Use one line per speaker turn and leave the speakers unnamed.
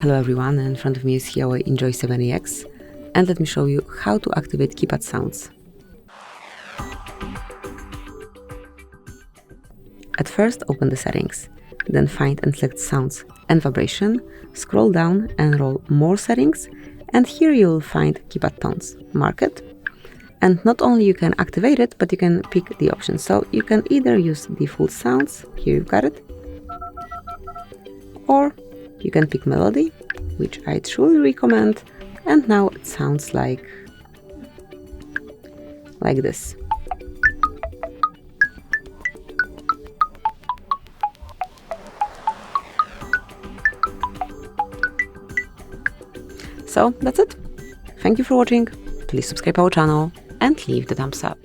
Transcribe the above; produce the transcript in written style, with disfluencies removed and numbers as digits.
Hello everyone, in front of me is Huawei Enjoy 7EX, and let me show you how to activate keypad sounds. At first open the settings, then find and select sounds and vibration, scroll down and roll more settings, and here you will find keypad tones, mark it, and not only you can activate it, but you can pick the option. So you can either use default sounds, here you've got it, or you can pick melody, which I truly recommend, and now it sounds like this. So that's it. Thank you for watching. Please subscribe our channel and leave the thumbs up.